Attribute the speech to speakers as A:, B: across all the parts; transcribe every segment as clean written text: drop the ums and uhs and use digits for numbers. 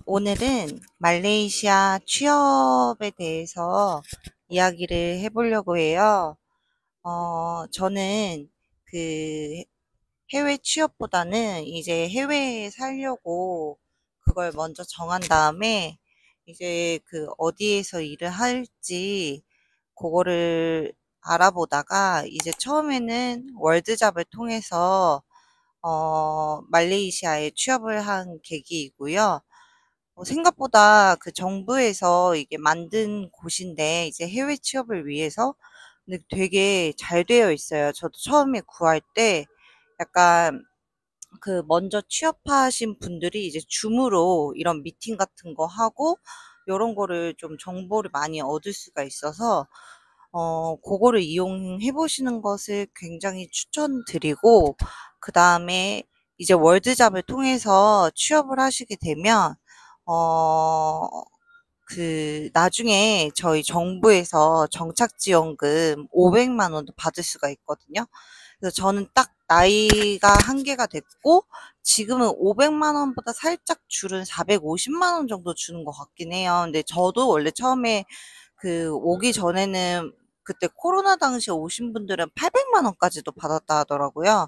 A: 오늘은 말레이시아 취업에 대해서 이야기를 해보려고 해요. 저는 그 해외 취업보다는 이제 해외에 살려고 그걸 먼저 정한 다음에 이제 그 어디에서 일을 할지 그거를 알아보다가 이제 처음에는 월드잡을 통해서 말레이시아에 취업을 한 계기이고요. 생각보다 그 정부에서 이게 만든 곳인데 이제 해외 취업을 위해서 근데 되게 잘 되어 있어요. 저도 처음에 구할 때 약간 그 먼저 취업하신 분들이 이제 줌으로 이런 미팅 같은 거 하고 요런 거를 좀 정보를 많이 얻을 수가 있어서 그거를 이용해 보시는 것을 굉장히 추천드리고 그다음에 이제 월드잡을 통해서 취업을 하시게 되면 어 나중에 저희 정부에서 정착지원금 500만 원도 받을 수가 있거든요. 그래서 저는 딱 나이가 한계가 됐고 지금은 500만 원보다 살짝 줄은 450만 원 정도 주는 것 같긴 해요. 근데 저도 원래 처음에 오기 전에는 그때 코로나 당시에 오신 분들은 800만 원까지도 받았다 하더라고요.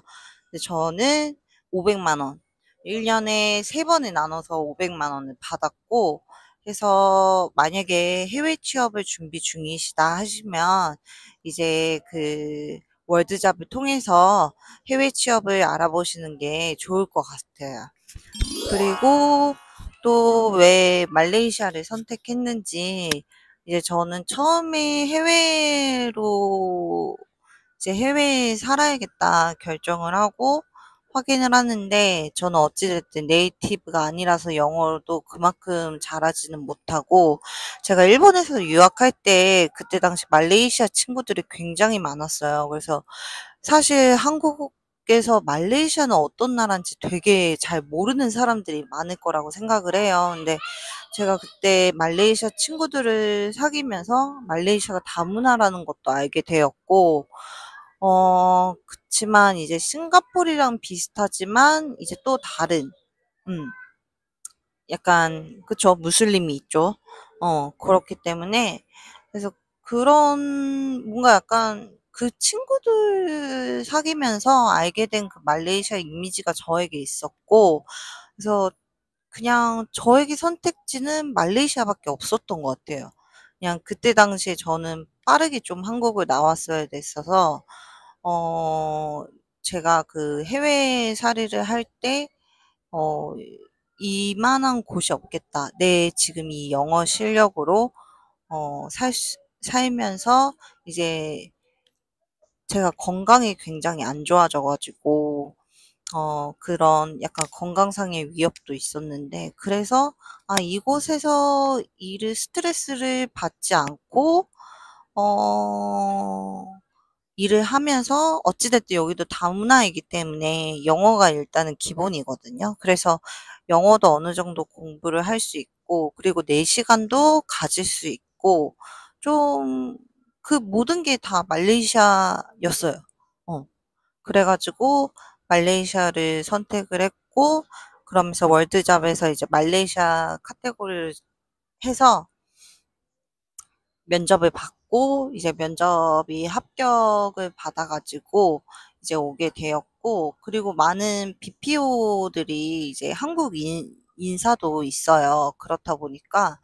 A: 근데 저는 500만 원, 1년에 3번에 나눠서 500만 원을 받았고 그래서 만약에 해외 취업을 준비 중이시다 하시면 이제 월드잡을 통해서 해외 취업을 알아보시는 게 좋을 것 같아요. 그리고 또 왜 말레이시아를 선택했는지 이제 저는 처음에 해외에 살아야겠다 결정을 하고 확인을 하는데 저는 어찌됐든 네이티브가 아니라서 영어도 그만큼 잘하지는 못하고 제가 일본에서 유학할 때 그때 당시 말레이시아 친구들이 굉장히 많았어요. 그래서 사실 한국에서 말레이시아는 어떤 나라인지 되게 잘 모르는 사람들이 많을 거라고 생각을 해요. 근데 제가 그때 말레이시아 친구들을 사귀면서 말레이시아가 다문화라는 것도 알게 되었고, 그치만 이제 싱가포르랑 비슷하지만 이제 또 다른, 음, 약간, 그쵸, 무슬림이 있죠. 그렇기 때문에, 그래서 뭔가 약간 그 친구들 사귀면서 알게 된 그 말레이시아 이미지가 저에게 있었고, 그래서 그냥 저에게 선택지는 말레이시아밖에 없었던 것 같아요. 그냥 그때 당시에 저는 빠르게 좀 한국을 나왔어야 됐어서, 어, 제가 그 해외살이를 할 때, 어, 이만한 곳이 없겠다. 내 지금 이 영어 실력으로, 살면서 이제 제가 건강이 굉장히 안 좋아져 가지고, 그런 약간 건강상의 위협도 있었는데, 그래서, 아, 이곳에서 스트레스를 받지 않고, 어, 일을 하면서, 어찌됐든 여기도 다문화이기 때문에 영어가 일단은 기본이거든요. 그래서 영어도 어느 정도 공부를 할 수 있고, 그리고 내 시간도 가질 수 있고, 좀, 그 모든 게 다 말레이시아였어요. 어. 그래가지고 말레이시아를 선택을 했고 그러면서 월드잡에서 이제 말레이시아 카테고리를 해서 면접을 받고 이제 면접이 합격을 받아가지고 이제 오게 되었고 그리고 많은 BPO들이 이제 한국 인사도 있어요. 그렇다 보니까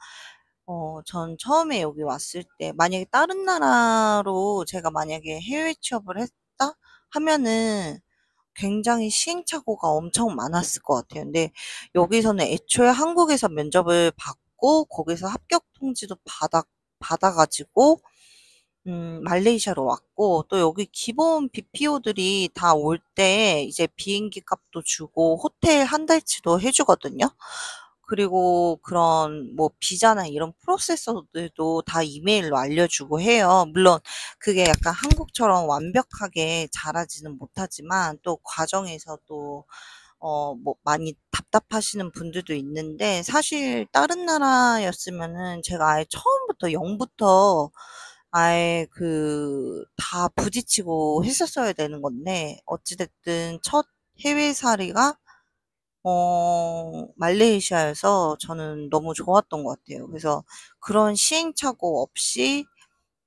A: 전 처음에 여기 왔을 때 만약에 다른 나라로 제가 만약에 해외 취업을 했다 하면은 굉장히 시행착오가 엄청 많았을 것 같아요. 근데 여기서는 애초에 한국에서 면접을 받고 거기서 합격 통지도 받아가지고 말레이시아로 왔고 또 여기 기본 BPO들이 다 올 때 이제 비행기 값도 주고 호텔 한 달치도 해주거든요. 그리고 그런 뭐 비자나 이런 프로세서들도 다 이메일로 알려주고 해요. 물론 그게 약간 한국처럼 완벽하게 잘하지는 못하지만 또 과정에서 또 뭐 많이 답답하시는 분들도 있는데 사실 다른 나라였으면은 제가 아예 처음부터 0부터 아예 다 부딪히고 했었어야 되는 건데 어찌 됐든 첫 해외살이가 말레이시아에서 저는 너무 좋았던 것 같아요. 그래서 그런 시행착오 없이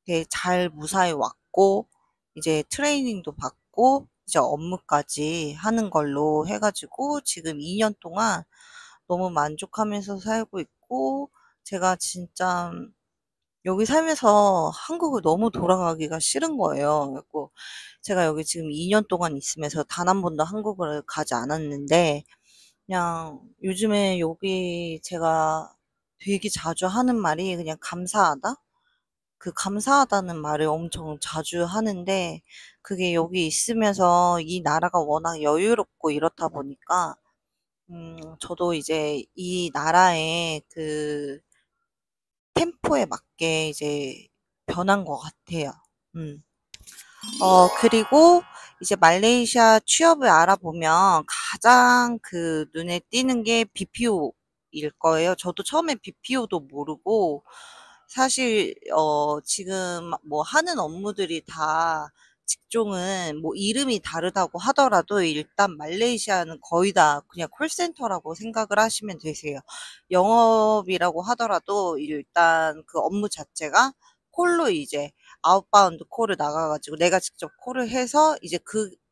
A: 되게 잘 무사히 왔고, 이제 트레이닝도 받고, 이제 업무까지 하는 걸로 해가지고 지금 2년 동안 너무 만족하면서 살고 있고, 제가 진짜 여기 살면서 한국을 너무 돌아가기가 싫은 거예요. 그래갖고 제가 여기 지금 2년 동안 있으면서 단 한 번도 한국을 가지 않았는데, 그냥 요즘에 여기 제가 되게 자주 하는 말이 그냥 감사하다? 그 감사하다는 말을 엄청 자주 하는데, 그게 여기 있으면서 이 나라가 워낙 여유롭고 이렇다 보니까, 저도 이제 이 나라의 그 템포에 맞게 이제 변한 것 같아요. 음. 그리고 이제 말레이시아 취업을 알아보면 가장 그 눈에 띄는 게 BPO일 거예요. 저도 처음에 BPO도 모르고 사실 지금 뭐 하는 업무들이 다 직종은 뭐 이름이 다르다고 하더라도 일단 말레이시아는 거의 다 그냥 콜센터라고 생각을 하시면 되세요. 영업이라고 하더라도 일단 그 업무 자체가 콜로 이제 아웃바운드 콜을 나가가지고 내가 직접 콜을 해서 이제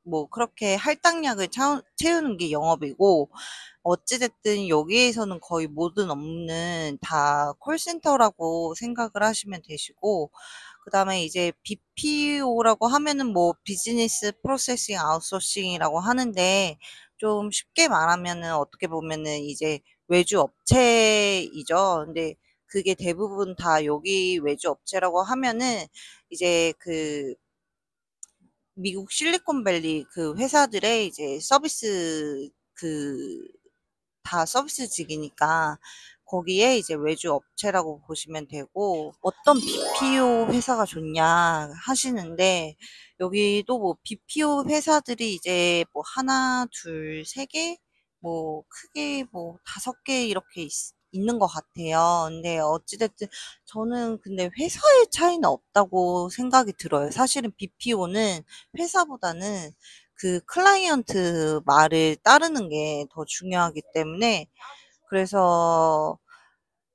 A: 뭐 그렇게 할당량을 채우는 게 영업이고, 어찌됐든 여기에서는 거의 모든 업무는 다 콜센터라고 생각을 하시면 되시고, 그 다음에 이제 BPO라고 하면은 뭐 비즈니스 프로세싱 아웃소싱이라고 하는데, 좀 쉽게 말하면은 어떻게 보면은 이제 외주 업체이죠. 근데 그게 대부분 다 여기 외주 업체라고 하면은 이제 그 미국 실리콘밸리 그 회사들의 이제 서비스 다 서비스직이니까 거기에 이제 외주 업체라고 보시면 되고, 어떤 BPO 회사가 좋냐 하시는데, 여기도 뭐 BPO 회사들이 이제 뭐 하나, 둘, 세 개, 뭐 크게 뭐 다섯 개 이렇게 있는 것 같아요. 근데 어찌됐든 저는 근데 회사의 차이는 없다고 생각이 들어요. 사실은 BPO는 회사보다는 그 클라이언트 말을 따르는 게 더 중요하기 때문에, 그래서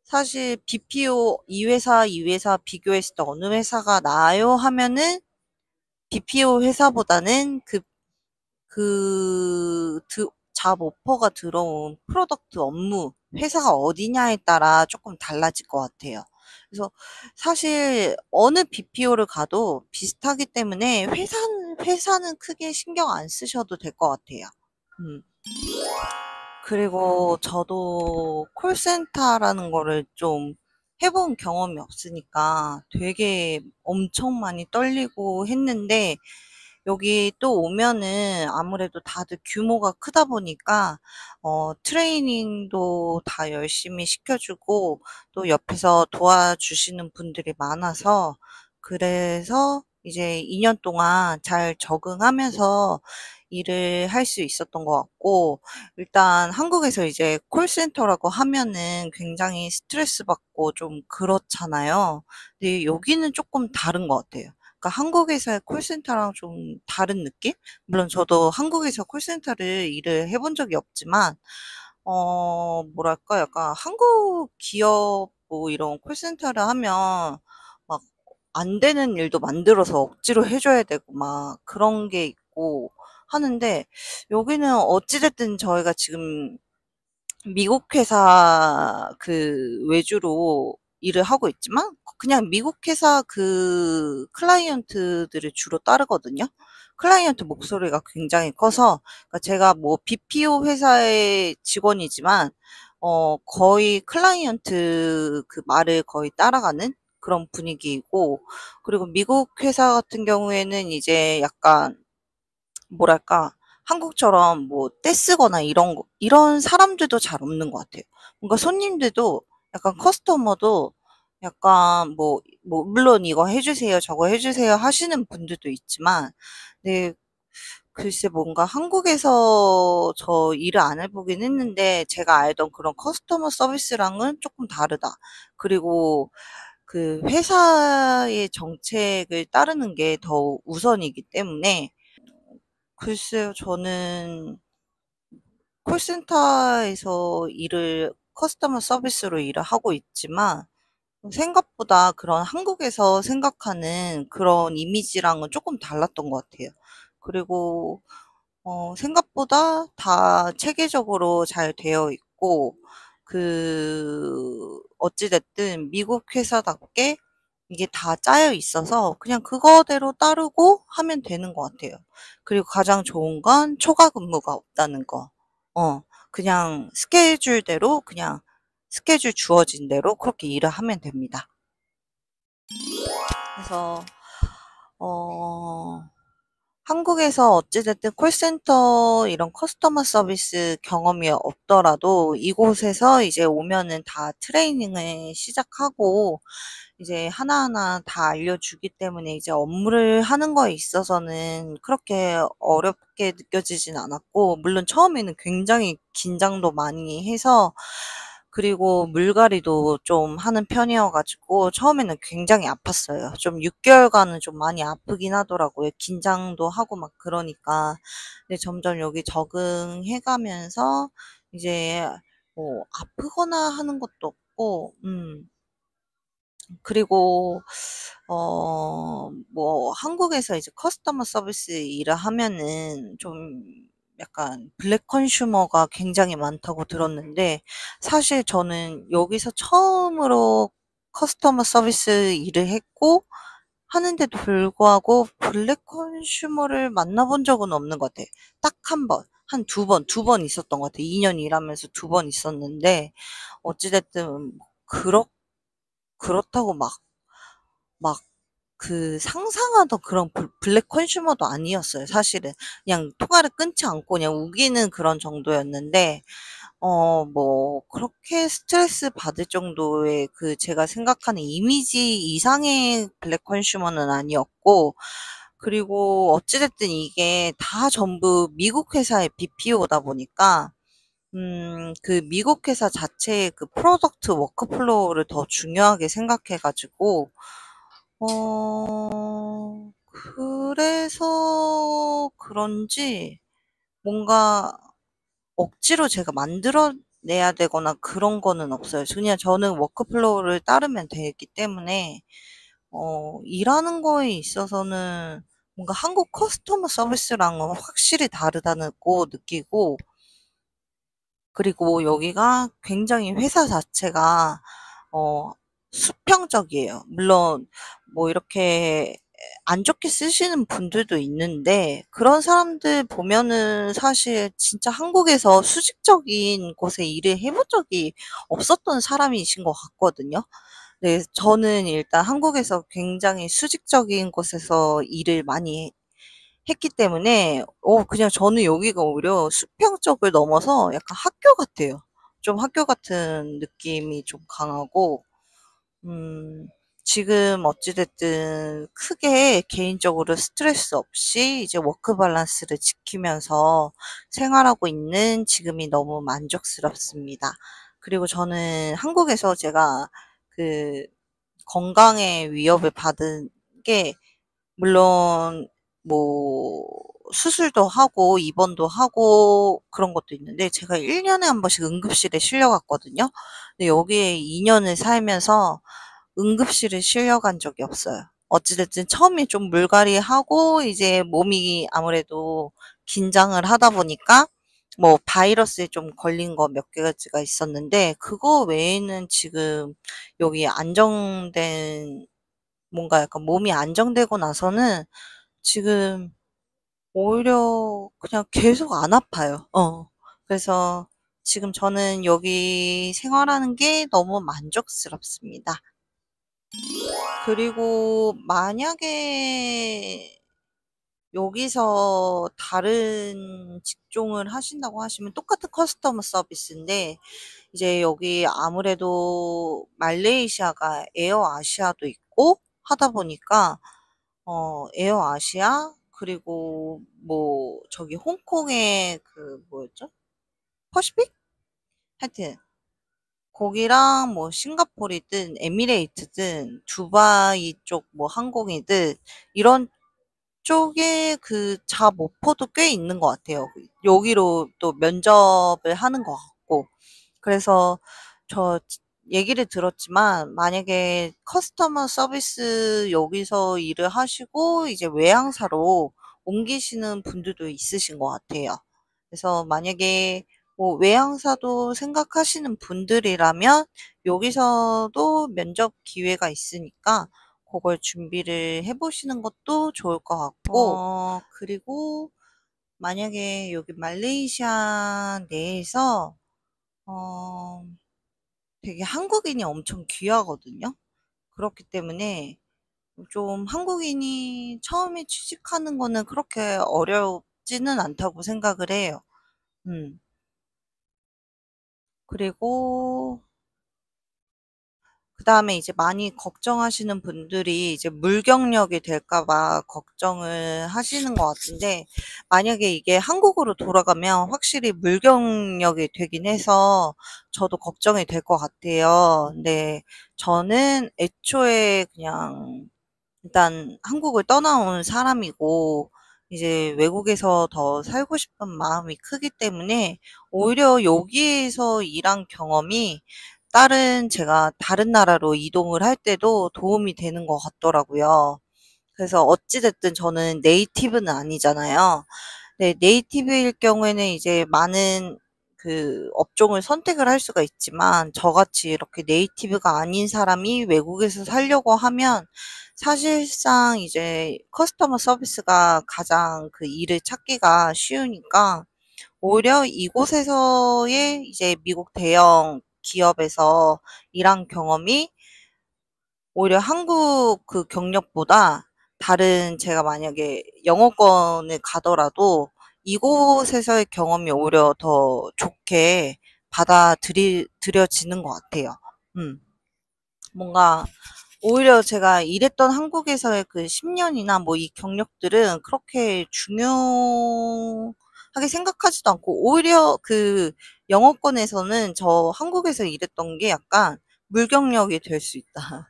A: 사실 BPO 이 회사 비교했을 때 어느 회사가 나아요 하면은 BPO 회사보다는 잡 오퍼가 들어온 프로덕트 업무, 회사가 어디냐에 따라 조금 달라질 것 같아요. 그래서 사실 어느 BPO를 가도 비슷하기 때문에 회사는 크게 신경 안 쓰셔도 될 것 같아요. 음. 그리고 저도 콜센터라는 거를 좀 해본 경험이 없으니까 되게 엄청 많이 떨리고 했는데, 여기 또 오면은 아무래도 다들 규모가 크다 보니까 트레이닝도 다 열심히 시켜주고 또 옆에서 도와주시는 분들이 많아서, 그래서 이제 2년 동안 잘 적응하면서 일을 할 수 있었던 것 같고, 일단 한국에서 이제 콜센터라고 하면은 굉장히 스트레스 받고 좀 그렇잖아요. 근데 여기는 조금 다른 것 같아요. 그러니까 한국에서의 콜센터랑 좀 다른 느낌? 물론 저도 한국에서 콜센터를 일을 해본 적이 없지만, 뭐랄까, 약간 한국 기업 뭐 이런 콜센터를 하면 막 안 되는 일도 만들어서 억지로 해줘야 되고 막 그런 게 있고 하는데, 여기는 어찌됐든 저희가 지금 미국 회사 그 외주로 일을 하고 있지만 그냥 미국 회사 그 클라이언트들을 주로 따르거든요. 클라이언트 목소리가 굉장히 커서, 그러니까 제가 뭐 BPO 회사의 직원이지만 거의 클라이언트 그 말을 거의 따라가는 그런 분위기이고, 그리고 미국 회사 같은 경우에는 이제 약간 뭐랄까, 한국처럼 뭐 떼쓰거나 이런 사람들도 잘 없는 것 같아요. 뭔가 손님들도 약간 커스터머도 약간 물론 이거 해주세요, 저거 해주세요 하시는 분들도 있지만, 네, 글쎄 뭔가 한국에서 저 일을 안 해보긴 했는데 제가 알던 그런 커스터머 서비스랑은 조금 다르다. 그리고 그 회사의 정책을 따르는 게 더 우선이기 때문에, 글쎄요, 저는 콜센터에서 커스터머 서비스로 일을 하고 있지만 생각보다 그런 한국에서 생각하는 그런 이미지랑은 조금 달랐던 것 같아요. 그리고 생각보다 다 체계적으로 잘 되어 있고, 어찌 됐든 미국 회사답게 이게 다 짜여 있어서 그냥 그거대로 따르고 하면 되는 것 같아요. 그리고 가장 좋은 건 초과 근무가 없다는 거. 그냥 스케줄 주어진 대로 그렇게 일을 하면 됩니다. 그래서, 어, 한국에서 어찌됐든 콜센터 이런 커스터머 서비스 경험이 없더라도 이곳에서 이제 오면은 다 트레이닝을 시작하고 이제 하나하나 다 알려주기 때문에 이제 업무를 하는 거에 있어서는 그렇게 어렵게 느껴지진 않았고, 물론 처음에는 굉장히 긴장도 많이 해서, 그리고 물갈이도 좀 하는 편이어가지고 처음에는 굉장히 아팠어요. 좀 6개월간은 좀 많이 아프긴 하더라고요. 긴장도 하고 막 그러니까. 근데 점점 여기 적응해가면서 이제 뭐 아프거나 하는 것도 없고, 그리고 뭐 한국에서 이제 커스터머 서비스 일을 하면은 좀 약간 블랙 컨슈머가 굉장히 많다고 들었는데, 사실 저는 여기서 처음으로 커스터머 서비스 일을 했고 하는데도 불구하고 블랙 컨슈머를 만나본 적은 없는 것 같아요. 딱 한 번, 한 두 번 있었던 것 같아요. 2년 일하면서 두 번 있었는데, 어찌됐든 그렇다고 막 상상하던 그런 블랙 컨슈머도 아니었어요, 사실은. 그냥 통화를 끊지 않고 그냥 우기는 그런 정도였는데, 뭐, 그렇게 스트레스 받을 정도의 제가 생각하는 이미지 이상의 블랙 컨슈머는 아니었고, 그리고 어찌됐든 이게 다 전부 미국 회사의 BPO다 보니까, 미국 회사 자체의 프로덕트 워크플로우를 더 중요하게 생각해가지고, 그래서 그런지 뭔가 억지로 제가 만들어내야 되거나 그런 거는 없어요. 그냥 저는 워크플로우를 따르면 되기 때문에, 일하는 거에 있어서는 뭔가 한국 커스터머 서비스랑은 확실히 다르다고 느끼고, 그리고 여기가 굉장히 회사 자체가 어 수평적이에요. 물론 뭐 이렇게 안 좋게 쓰시는 분들도 있는데, 그런 사람들 보면은 사실 진짜 한국에서 수직적인 곳에 일을 해본 적이 없었던 사람이신 것 같거든요. 네, 저는 일단 한국에서 굉장히 수직적인 곳에서 일을 많이 했기 때문에 그냥 저는 여기가 오히려 수평적을 넘어서 약간 학교 같아요. 좀 학교 같은 느낌이 좀 강하고, 음 지금 어찌 됐든 크게 개인적으로 스트레스 없이 이제 워크 밸런스를 지키면서 생활하고 있는 지금이 너무 만족스럽습니다. 그리고 저는 한국에서 제가 그 건강의 위협을 받은 게, 물론 뭐 수술도 하고 입원도 하고 그런 것도 있는데, 제가 1년에 한 번씩 응급실에 실려갔거든요. 근데 여기에 2년을 살면서 응급실에 실려간 적이 없어요. 어찌 됐든 처음에 좀 물갈이하고 이제 몸이 아무래도 긴장을 하다 보니까 뭐 바이러스에 좀 걸린 거 몇 가지가 있었는데, 그거 외에는 지금 여기 안정된, 뭔가 약간 몸이 안정되고 나서는 지금 오히려 그냥 계속 안 아파요. 그래서 지금 저는 여기 생활하는 게 너무 만족스럽습니다. 그리고 만약에 여기서 다른 직종을 하신다고 하시면 똑같은 커스터머 서비스인데, 이제 여기 아무래도 말레이시아가 에어 아시아도 있고 하다 보니까, 에어 아시아, 그리고 뭐 저기 홍콩의 뭐였죠? 퍼시픽? 하여튼 거기랑 뭐 싱가포르든 에미레이트든 두바이 쪽 뭐 항공이든 이런 이쪽에 그 잡 오퍼도 꽤 있는 것 같아요. 여기로 또 면접을 하는 것 같고. 그래서 저 얘기를 들었지만 만약에 커스터머 서비스 여기서 일을 하시고 이제 외항사로 옮기시는 분들도 있으신 것 같아요. 그래서 만약에 뭐 외항사도 생각하시는 분들이라면 여기서도 면접 기회가 있으니까 그걸 준비를 해보시는 것도 좋을 것 같고, 그리고 만약에 여기 말레이시아 내에서 어, 되게 한국인이 엄청 귀하거든요. 그렇기 때문에 좀 한국인이 처음에 취직하는 거는 그렇게 어렵지는 않다고 생각을 해요. 음. 그리고 그다음에 이제 많이 걱정하시는 분들이 이제 물경력이 될까 봐 걱정을 하시는 것 같은데, 만약에 이게 한국으로 돌아가면 확실히 물경력이 되긴 해서 저도 걱정이 될 것 같아요. 근데 저는 애초에 그냥 일단 한국을 떠나온 사람이고 이제 외국에서 더 살고 싶은 마음이 크기 때문에 오히려 여기에서 일한 경험이 제가 다른 나라로 이동을 할 때도 도움이 되는 것 같더라고요. 그래서 어찌됐든 저는 네이티브는 아니잖아요. 네, 네이티브일 경우에는 이제 많은 그 업종을 선택을 할 수가 있지만 저같이 이렇게 네이티브가 아닌 사람이 외국에서 살려고 하면 사실상 이제 커스터머 서비스가 가장 그 일을 찾기가 쉬우니까 오히려 이곳에서의 이제 미국 대형 기업에서 일한 경험이 오히려 한국 그 경력보다 다른 제가 만약에 영어권을 가더라도 이곳에서의 경험이 오히려 더 좋게 받아들여지는 것 같아요. 음. 뭔가 오히려 제가 일했던 한국에서의 그 10년이나 뭐 이 경력들은 그렇게 중요하게 생각하지도 않고 오히려 그 영어권에서는 저 한국에서 일했던 게 약간 물경력이 될 수 있다.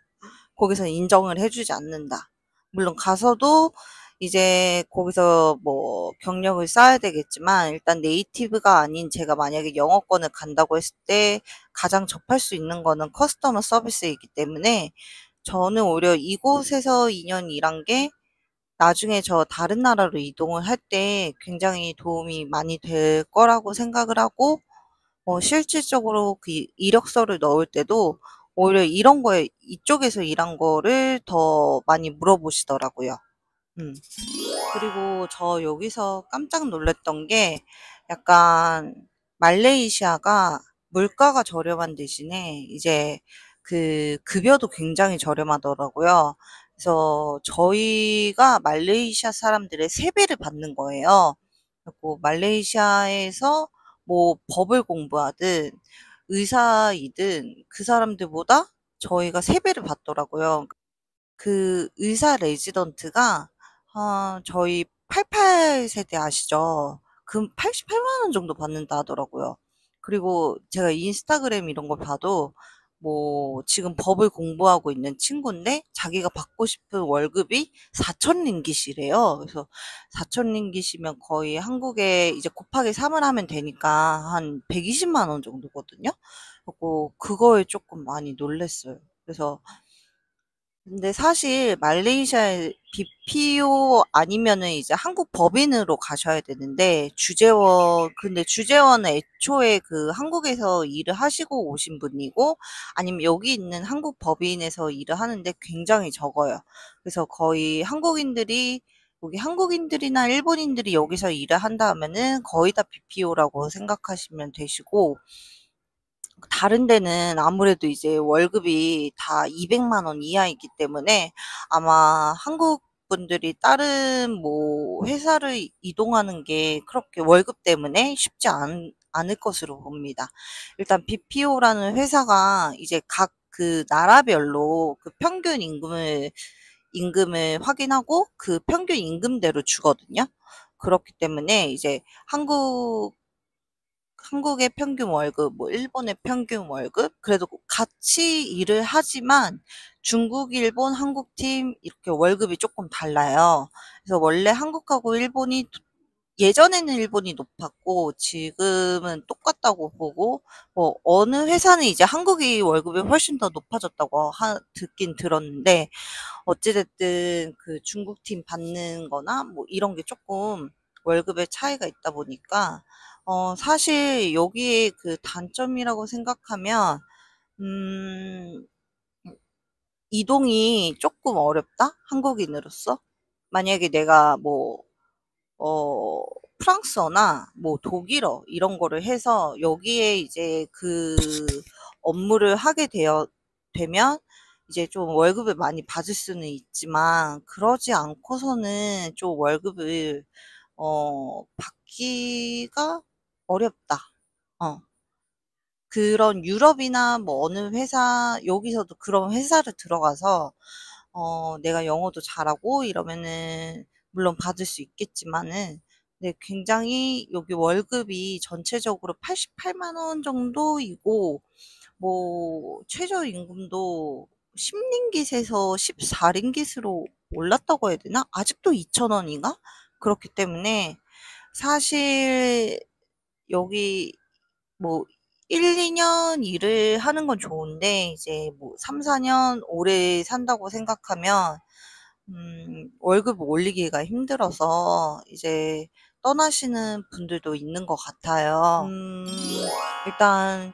A: 거기서 인정을 해주지 않는다. 물론 가서도 이제 거기서 뭐 경력을 쌓아야 되겠지만 일단 네이티브가 아닌 제가 만약에 영어권을 간다고 했을 때 가장 접할 수 있는 거는 커스터머 서비스이기 때문에 저는 오히려 이곳에서 2년 일한 게 나중에 저 다른 나라로 이동을 할 때 굉장히 도움이 많이 될 거라고 생각을 하고 실질적으로 그 이력서를 넣을 때도 오히려 이런 거에 이쪽에서 일한 거를 더 많이 물어보시더라고요. 음. 그리고 저 여기서 깜짝 놀랐던 게 약간 말레이시아가 물가가 저렴한 대신에 이제 그 급여도 굉장히 저렴하더라고요. 그래서 저희가 말레이시아 사람들의 3배를 받는 거예요. 그리고 말레이시아에서 뭐 법을 공부하든 의사이든 그 사람들보다 저희가 3배를 받더라고요. 그 의사 레지던트가 저희 88 세대 아시죠? 그 88만 원 정도 받는다 하더라고요. 그리고 제가 인스타그램 이런 걸 봐도 뭐 지금 법을 공부하고 있는 친구인데 자기가 받고 싶은 월급이 4천 링깃이래요. 그래서 4천 링깃이면 거의 한국에 이제 곱하기 3을 하면 되니까 한 120만 원 정도거든요. 그리고 그거에 조금 많이 놀랐어요. 그래서 근데 사실 말레이시아에 BPO 아니면은 이제 한국 법인으로 가셔야 되는데 근데 주재원은 애초에 그 한국에서 일을 하시고 오신 분이고 아니면 여기 있는 한국 법인에서 일을 하는데 굉장히 적어요. 그래서 거의 여기 한국인들이나 일본인들이 여기서 일을 한다 하면은 거의 다 BPO라고 생각하시면 되시고 다른 데는 아무래도 이제 월급이 다 200만 원 이하이기 때문에 아마 한국 분들이 다른 뭐 회사를 이동하는 게 그렇게 월급 때문에 쉽지 않을 것으로 봅니다. 일단 BPO라는 회사가 이제 각 그 나라별로 그 평균 임금을 확인하고 그 평균 임금대로 주거든요. 그렇기 때문에 이제 한국의 평균 월급, 뭐 일본의 평균 월급, 그래도 같이 일을 하지만 중국, 일본, 한국팀 이렇게 월급이 조금 달라요. 그래서 원래 한국하고 일본이 예전에는 일본이 높았고 지금은 똑같다고 보고 뭐 어느 회사는 이제 한국이 월급이 훨씬 더 높아졌다고 듣긴 들었는데 어찌 됐든 그 중국팀 받는 거나 뭐 이런 게 조금 월급의 차이가 있다 보니까 사실 여기에 그 단점이라고 생각하면 음 이동이 조금 어렵다? 한국인으로서? 만약에 내가 뭐 어 프랑스어나 뭐 독일어 이런 거를 해서 여기에 이제 그 업무를 하게 되면 이제 좀 월급을 많이 받을 수는 있지만 그러지 않고서는 좀 월급을 받기가 어렵다. 어. 그런 유럽이나 뭐 어느 회사 여기서도 그런 회사를 들어가서 내가 영어도 잘하고 이러면은 물론 받을 수 있겠지만은 네, 굉장히 여기 월급이 전체적으로 88만 원 정도이고 뭐 최저임금도 10링깃에서 14링깃으로 올랐다고 해야 되나? 아직도 2,000원인가? 그렇기 때문에 사실 여기 뭐 1-2년 일을 하는 건 좋은데 이제 뭐 3-4년 오래 산다고 생각하면 월급을 올리기가 힘들어서 이제 떠나시는 분들도 있는 것 같아요. 일단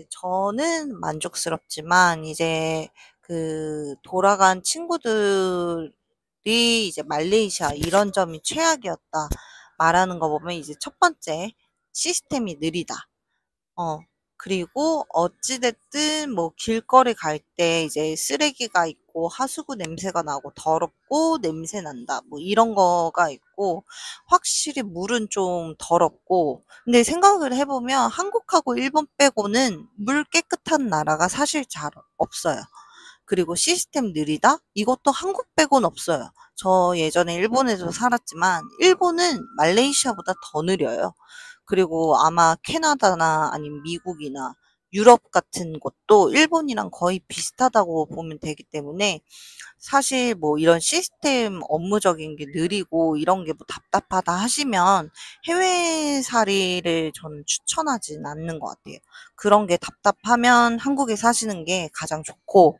A: 저는 만족스럽지만 이제 그 돌아간 친구들이 이제 말레이시아 이런 점이 최악이었다 말하는 거 보면 이제 첫 번째 시스템이 느리다. 어. 그리고 어찌 됐든 뭐 길거리 갈 때 이제 쓰레기가 있고 하수구 냄새가 나고 더럽고 냄새 난다. 뭐 이런 거가 있고 확실히 물은 좀 더럽고 근데 생각을 해 보면 한국하고 일본 빼고는 물 깨끗한 나라가 사실 잘 없어요. 그리고 시스템 느리다? 이것도 한국 빼고는 없어요. 저 예전에 일본에서 살았지만 일본은 말레이시아보다 더 느려요. 그리고 아마 캐나다나 아니면 미국이나 유럽 같은 곳도 일본이랑 거의 비슷하다고 보면 되기 때문에 사실 뭐 이런 시스템 업무적인 게 느리고 이런 게 뭐 답답하다 하시면 해외살이를 저는 추천하진 않는 것 같아요. 그런 게 답답하면 한국에 사시는 게 가장 좋고,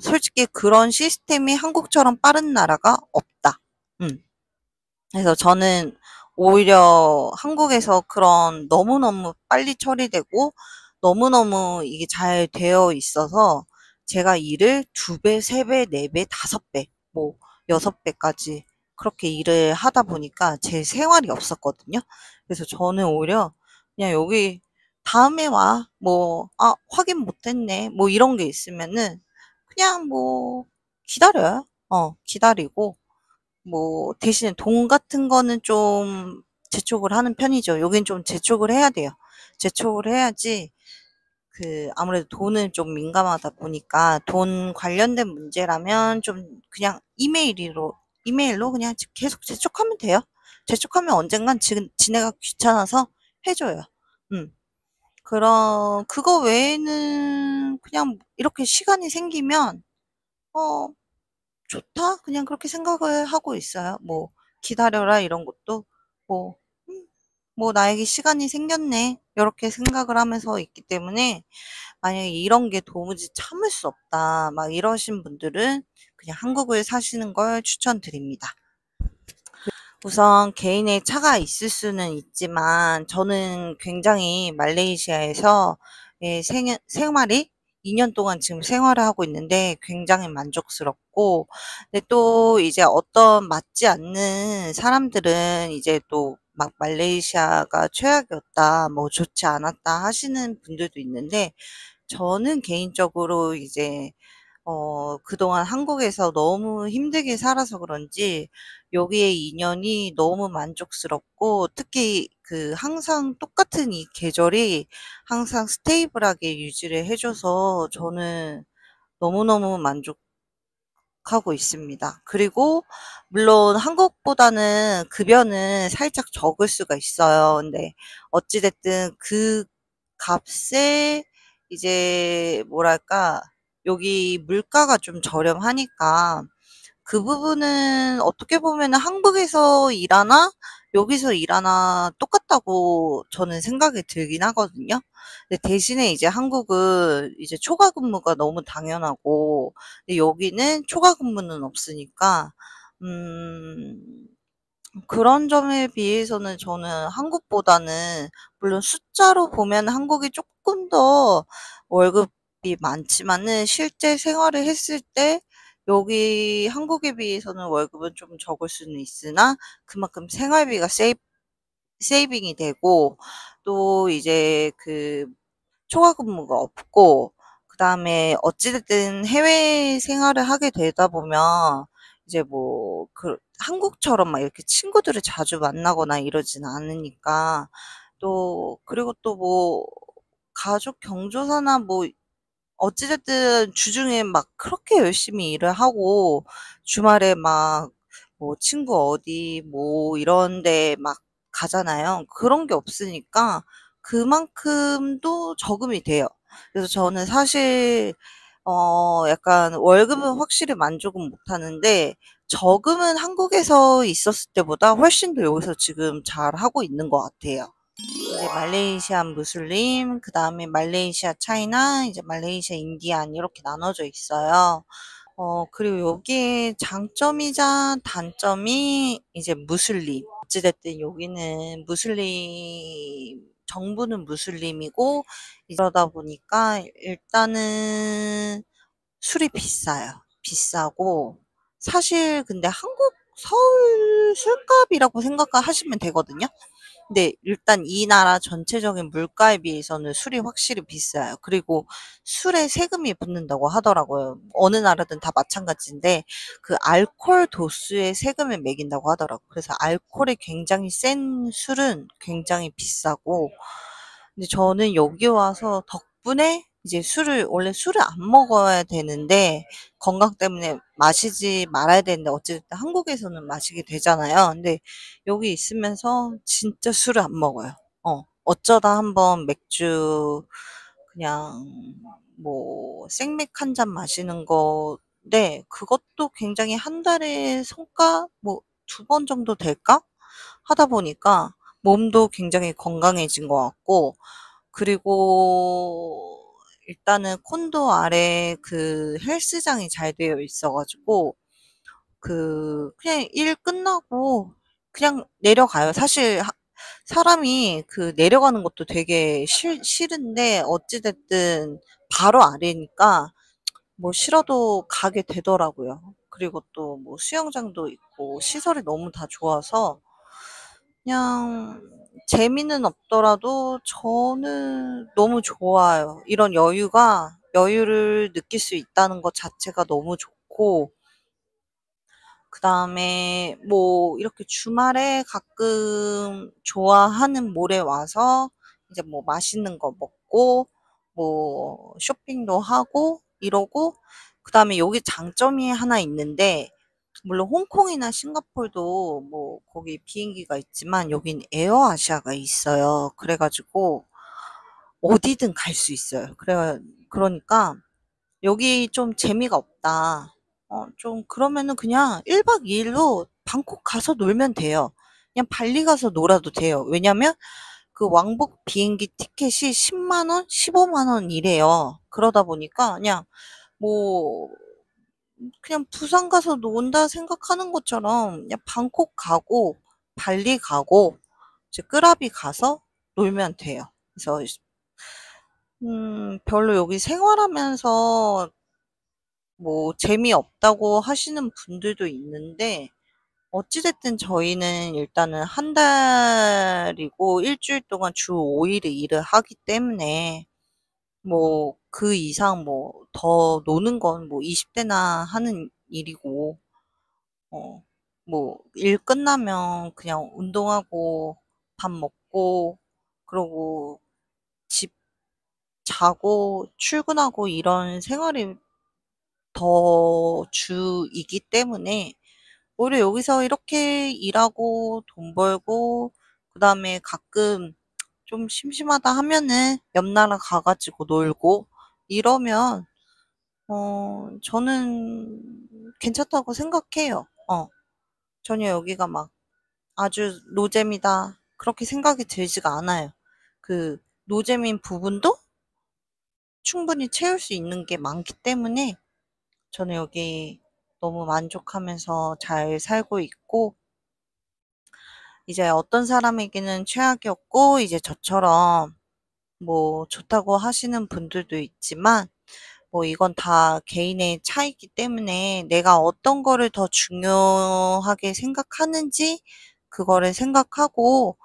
A: 솔직히 그런 시스템이 한국처럼 빠른 나라가 없다. 그래서 저는 오히려 한국에서 그런 너무너무 빨리 처리되고 너무너무 이게 잘 되어 있어서 제가 일을 2배, 3배, 4배, 5배, 뭐 6배까지 그렇게 일을 하다 보니까 제 생활이 없었거든요. 그래서 저는 오히려 그냥 여기 다음에 와. 뭐, 아, 확인 못했네. 뭐 이런 게 있으면은 그냥 뭐 기다려요. 기다리고 뭐 대신에 돈 같은 거는 좀 재촉을 하는 편이죠. 여긴 좀 재촉을 해야 돼요. 재촉을 해야지 아무래도 돈은 좀 민감하다 보니까 돈 관련된 문제라면 좀 그냥 이메일로 그냥 계속 재촉하면 돼요. 재촉하면 언젠간 지금 지네가 귀찮아서 해줘요. 음. 그거 외에는 그냥 이렇게 시간이 생기면 어, 좋다? 그냥 그렇게 생각을 하고 있어요. 뭐, 기다려라 이런 것도 뭐, 음, 뭐 나에게 시간이 생겼네. 이렇게 생각을 하면서 있기 때문에 만약에 이런 게 도무지 참을 수 없다. 막 이러신 분들은 그냥 한국을 사시는 걸 추천드립니다. 우선 개인의 차가 있을 수는 있지만 저는 굉장히 말레이시아에서 생활이 2년 동안 지금 생활을 하고 있는데 굉장히 만족스럽고 근데 또 이제 어떤 맞지 않는 사람들은 이제 또 막 말레이시아가 최악이었다, 뭐 좋지 않았다 하시는 분들도 있는데 저는 개인적으로 이제 그동안 한국에서 너무 힘들게 살아서 그런지 여기의 인연이 너무 만족스럽고 특히 항상 똑같은 이 계절이 항상 스테이블하게 유지를 해 줘서 저는 너무너무 만족하고 만족하고 있습니다. 그리고 물론 한국보다는 급여는 살짝 적을 수가 있어요. 근데 어찌 됐든 그 값에 이제 뭐랄까 여기 물가가 좀 저렴하니까 그 부분은 어떻게 보면은 한국에서 일하나 여기서 일하나 똑같다고 저는 생각이 들긴 하거든요. 근데 대신에 이제 한국은 이제 초과 근무가 너무 당연하고 근데 여기는 초과 근무는 없으니까 음 그런 점에 비해서는 저는 한국보다는 물론 숫자로 보면 한국이 조금 더 월급이 많지만은 실제 생활을 했을 때 여기 한국에 비해서는 월급은 좀 적을 수는 있으나 그만큼 생활비가 세이빙이 되고 또 이제 그 초과 근무가 없고 그다음에 어찌 됐든 해외 생활을 하게 되다 보면 이제 뭐 한국처럼 막 이렇게 친구들을 자주 만나거나 이러진 않으니까 또 그리고 또 뭐 가족 경조사나 뭐 어찌 됐든 주중에 막 그렇게 열심히 일을 하고 주말에 막 뭐 친구 어디 뭐 이런 데 막 가잖아요. 그런 게 없으니까 그만큼도 저금이 돼요. 그래서 저는 사실 약간 월급은 확실히 만족은 못 하는데 저금은 한국에서 있었을 때보다 훨씬 더 여기서 지금 잘하고 있는 것 같아요. 이제 말레이시아 무슬림, 그다음에 말레이시아 차이나, 이제 말레이시아 인디안 이렇게 나눠져 있어요. 그리고 여기에 장점이자 단점이 이제 무슬림. 어찌됐든 여기는 무슬림, 정부는 무슬림이고, 그러다 보니까 일단은 술이 비싸요. 비싸고, 사실 근데 한국 서울 술값이라고 생각하시면 되거든요. 근데 일단 이 나라 전체적인 물가에 비해서는 술이 확실히 비싸요. 그리고 술에 세금이 붙는다고 하더라고요. 어느 나라든 다 마찬가지인데 그 알코올 도수에 세금을 매긴다고 하더라고요. 그래서 알코올이 굉장히 센 술은 굉장히 비싸고 근데 저는 여기 와서 덕분에 이제 원래 술을 안 먹어야 되는데 건강 때문에 마시지 말아야 되는데 어쨌든 한국에서는 마시게 되잖아요. 근데 여기 있으면서 진짜 술을 안 먹어요. 어쩌다 한번 맥주 그냥 뭐 생맥 한 잔 마시는 건데 그것도 굉장히 한 달에 성과 뭐 두 번 정도 될까? 하다 보니까 몸도 굉장히 건강해진 것 같고 그리고 일단은 콘도 아래 그 헬스장이 잘 되어 있어 가지고 그냥 일 끝나고 그냥 내려가요. 사실 사람이 그 내려가는 것도 되게 싫은데 어찌 됐든 바로 아래니까 뭐 싫어도 가게 되더라고요. 그리고 또 뭐 수영장도 있고 시설이 너무 다 좋아서 그냥 재미는 없더라도 저는 너무 좋아요. 이런 여유를 느낄 수 있다는 것 자체가 너무 좋고 그다음에 뭐 이렇게 주말에 가끔 좋아하는 몰에 와서 이제 뭐 맛있는 거 먹고 뭐 쇼핑도 하고 이러고 그다음에 여기 장점이 하나 있는데 물론 홍콩이나 싱가포르도 뭐 거기 비행기가 있지만 여긴 에어아시아가 있어요. 그래 가지고 어디든 갈 수 있어요. 그러니까 여기 좀 재미가 없다. 좀 그러면은 그냥 1박 2일로 방콕 가서 놀면 돼요. 그냥 발리 가서 놀아도 돼요. 왜냐면 그 왕복 비행기 티켓이 10만 원, 15만 원 이래요. 그러다 보니까 뭐 그냥 부산 가서 논다 생각하는 것처럼 그냥 방콕 가고 발리 가고 이제 끄라비 가서 놀면 돼요. 그래서 별로 여기 생활하면서 뭐 재미없다고 하시는 분들도 있는데 어찌 됐든 저희는 일단은 한 달이고 일주일 동안 주 5일을 일을 하기 때문에 뭐 그 이상 뭐 더 노는 건 뭐 20대나 하는 일이고 어 뭐 일 끝나면 그냥 운동하고 밥 먹고 그러고 집 자고 출근하고 이런 생활이 더 주이기 때문에 오히려 여기서 이렇게 일하고 돈 벌고 그다음에 가끔 좀 심심하다 하면은 옆 나라 가가지고 놀고 이러면 저는 괜찮다고 생각해요. 전혀 여기가 막 아주 노잼이다 그렇게 생각이 들지가 않아요. 그 노잼인 부분도 충분히 채울 수 있는 게 많기 때문에 저는 여기 너무 만족하면서 잘 살고 있고 이제 어떤 사람에게는 최악이었고 이제 저처럼 뭐 좋다고 하시는 분들도 있지만 뭐 이건 다 개인의 차이기 때문에 내가 어떤 거를 더 중요하게 생각하는지 그거를 생각하고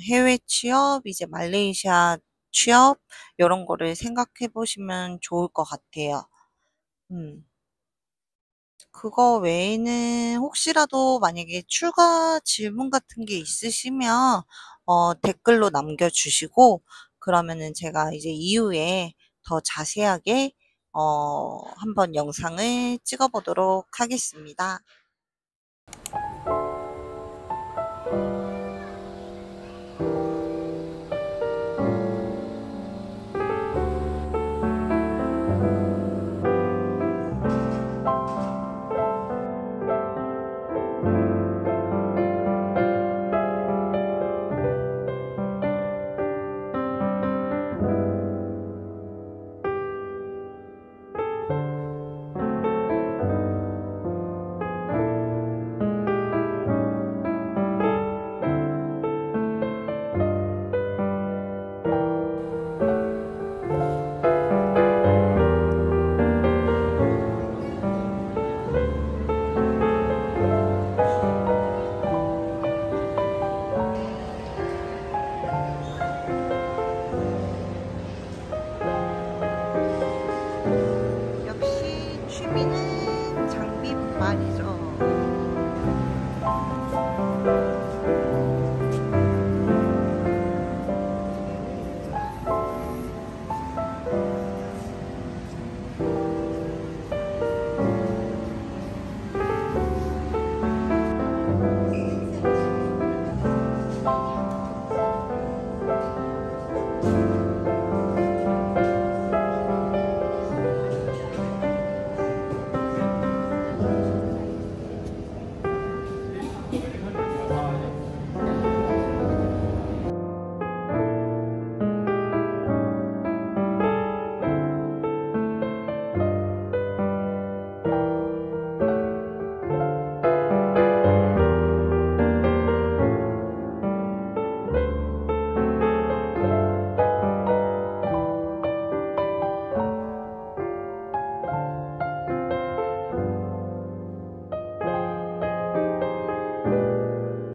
A: 해외 취업, 이제 말레이시아 취업 요런 거를 생각해 보시면 좋을 것 같아요. 음. 그거 외에는 혹시라도 만약에 추가 질문 같은 게 있으시면 댓글로 남겨주시고 그러면은 제가 이제 이후에 더 자세하게 한번 영상을 찍어 보도록 하겠습니다. 역시 취미는 장비 분발이죠.